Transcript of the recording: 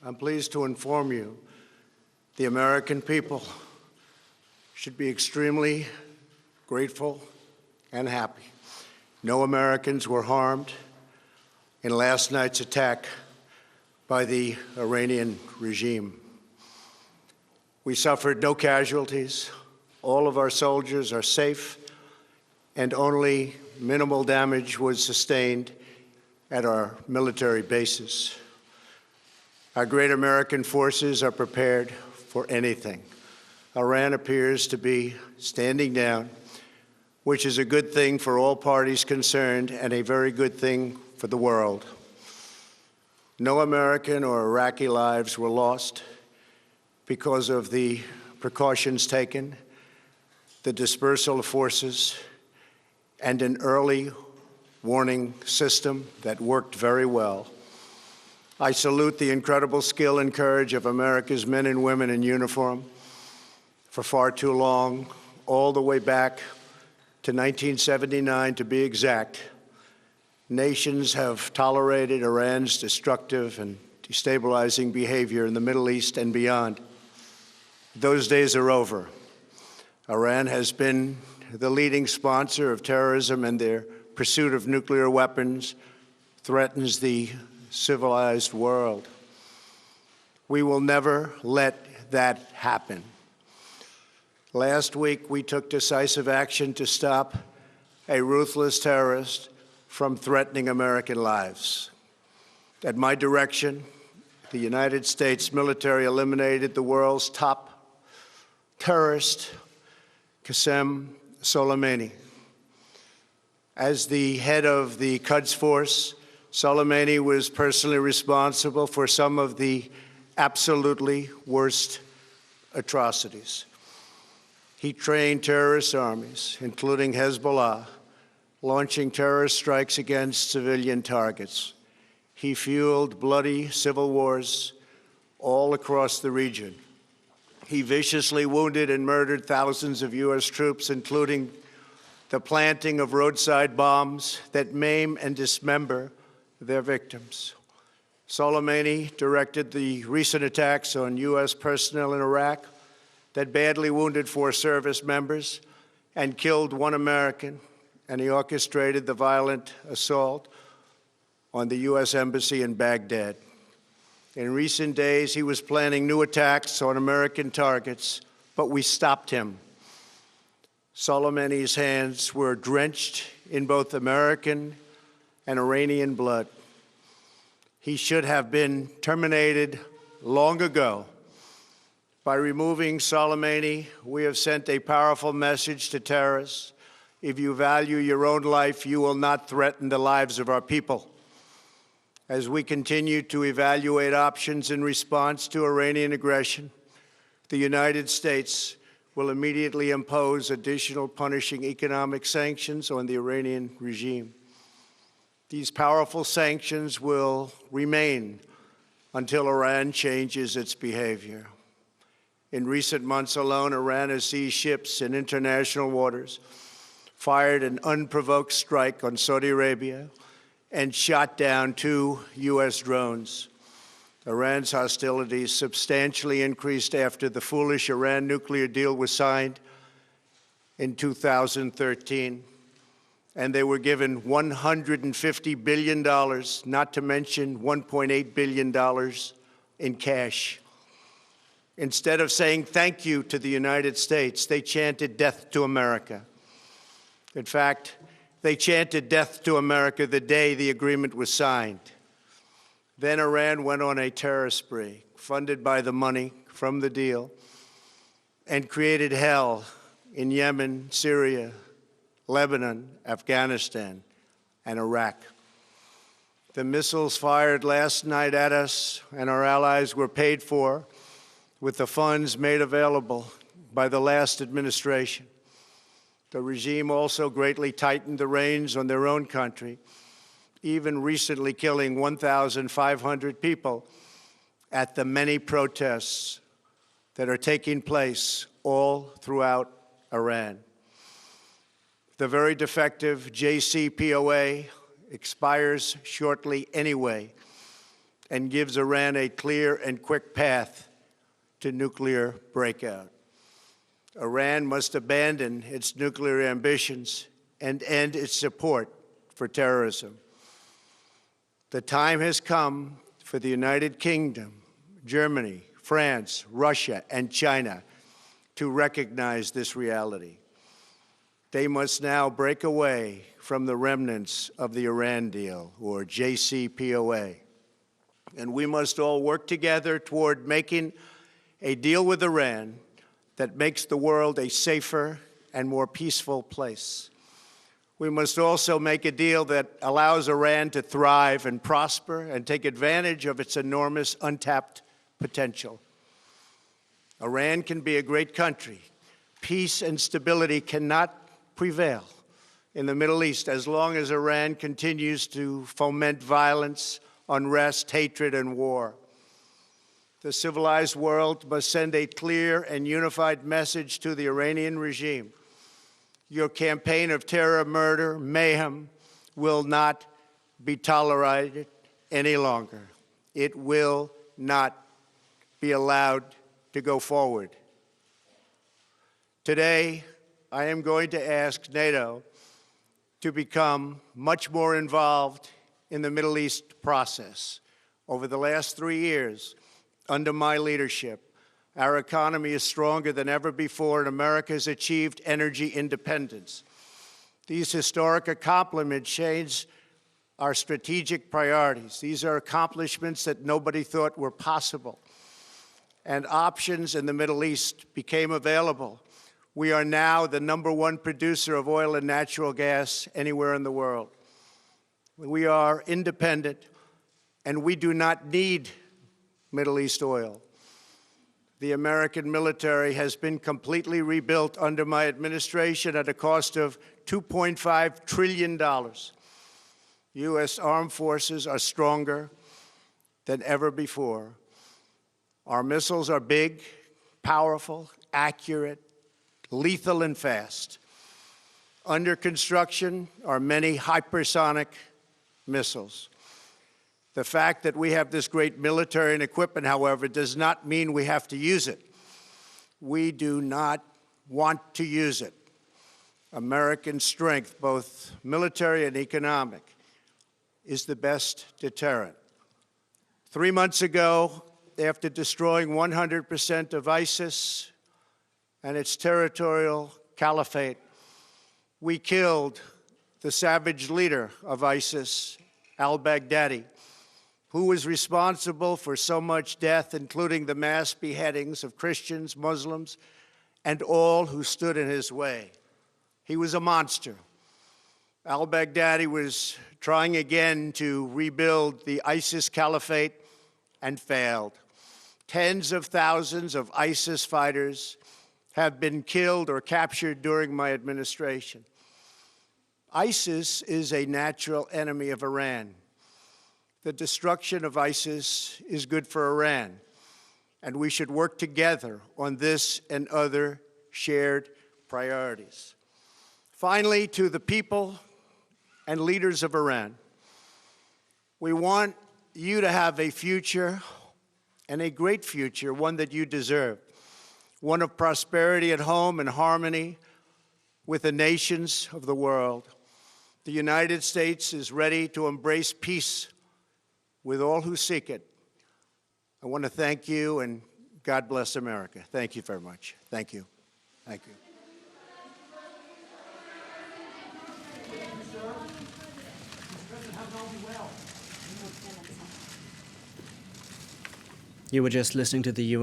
I'm pleased to inform you the American people should be extremely grateful and happy. No Americans were harmed in last night's attack by the Iranian regime. We suffered no casualties. All of our soldiers are safe, and only minimal damage was sustained at our military bases. Our great American forces are prepared for anything. Iran appears to be standing down, which is a good thing for all parties concerned and a very good thing for the world. No American or Iraqi lives were lost because of the precautions taken, the dispersal of forces, and an early warning system that worked very well. I salute the incredible skill and courage of America's men and women in uniform. For far too long, all the way back to 1979 to be exact, nations have tolerated Iran's destructive and destabilizing behavior in the Middle East and beyond. Those days are over. Iran has been the leading sponsor of terrorism, and their pursuit of nuclear weapons threatens the civilized world. We will never let that happen. Last week, we took decisive action to stop a ruthless terrorist from threatening American lives. At my direction, the United States military eliminated the world's top terrorist, Qasem Soleimani. As the head of the Quds Force, Soleimani was personally responsible for some of the absolutely worst atrocities. He trained terrorist armies, including Hezbollah, launching terrorist strikes against civilian targets. He fueled bloody civil wars all across the region. He viciously wounded and murdered thousands of U.S. troops, including the planting of roadside bombs that maim and dismember their victims. Soleimani directed the recent attacks on U.S. personnel in Iraq that badly wounded 4 service members and killed 1 American, and he orchestrated the violent assault on the U.S. Embassy in Baghdad. In recent days, he was planning new attacks on American targets, but we stopped him. Soleimani's hands were drenched in both American and Iranian blood. He should have been terminated long ago. By removing Soleimani, we have sent a powerful message to terrorists. If you value your own life, you will not threaten the lives of our people. As we continue to evaluate options in response to Iranian aggression, the United States will immediately impose additional punishing economic sanctions on the Iranian regime. These powerful sanctions will remain until Iran changes its behavior. In recent months alone, Iran has seized ships in international waters, fired an unprovoked strike on Saudi Arabia, and shot down 2 U.S. drones. Iran's hostilities substantially increased after the foolish Iran nuclear deal was signed in 2013, and they were given $150 billion, not to mention $1.8 billion in cash. Instead of saying thank you to the United States, they chanted death to America. In fact, they chanted death to America the day the agreement was signed. Then Iran went on a terror spree, funded by the money from the deal, and created hell in Yemen, Syria, Lebanon, Afghanistan, and Iraq. The missiles fired last night at us and our allies were paid for with the funds made available by the last administration. The regime also greatly tightened the reins on their own country, even recently killing 1,500 people at the many protests that are taking place all throughout Iran. The very defective JCPOA expires shortly anyway, and gives Iran a clear and quick path to nuclear breakout. Iran must abandon its nuclear ambitions and end its support for terrorism. The time has come for the United Kingdom, Germany, France, Russia, and China to recognize this reality. They must now break away from the remnants of the Iran deal, or JCPOA. And we must all work together toward making a deal with Iran that makes the world a safer and more peaceful place. We must also make a deal that allows Iran to thrive and prosper and take advantage of its enormous untapped potential. Iran can be a great country. Peace and stability cannot prevail in the Middle East as long as Iran continues to foment violence, unrest, hatred, and war. The civilized world must send a clear and unified message to the Iranian regime. Your campaign of terror, murder, mayhem will not be tolerated any longer. It will not be allowed to go forward. Today, I am going to ask NATO to become much more involved in the Middle East process. Over the last 3 years, under my leadership, our economy is stronger than ever before, and America has achieved energy independence. These historic accomplishments change our strategic priorities. These are accomplishments that nobody thought were possible. And options in the Middle East became available. We are now the #1 producer of oil and natural gas anywhere in the world. We are independent, and we do not need Middle East oil. The American military has been completely rebuilt under my administration at a cost of $2.5 trillion. U.S. armed forces are stronger than ever before. Our missiles are big, powerful, accurate, lethal, and fast. Under construction are many hypersonic missiles. The fact that we have this great military and equipment, however, does not mean we have to use it. We do not want to use it. American strength, both military and economic, is the best deterrent. 3 months ago, after destroying 100% of ISIS and its territorial caliphate, we killed the savage leader of ISIS, al-Baghdadi, who was responsible for so much death, including the mass beheadings of Christians, Muslims, and all who stood in his way. He was a monster. Al-Baghdadi was trying again to rebuild the ISIS caliphate and failed. Tens of thousands of ISIS fighters have been killed or captured during my administration. ISIS is a natural enemy of Iran. The destruction of ISIS is good for Iran, and we should work together on this and other shared priorities. Finally, to the people and leaders of Iran, we want you to have a future, and a great future, one that you deserve, one of prosperity at home and harmony with the nations of the world. The United States is ready to embrace peace with all who seek it. I want to thank you, and God bless America. Thank you very much. Thank you. Thank you. You were just listening to the U.S.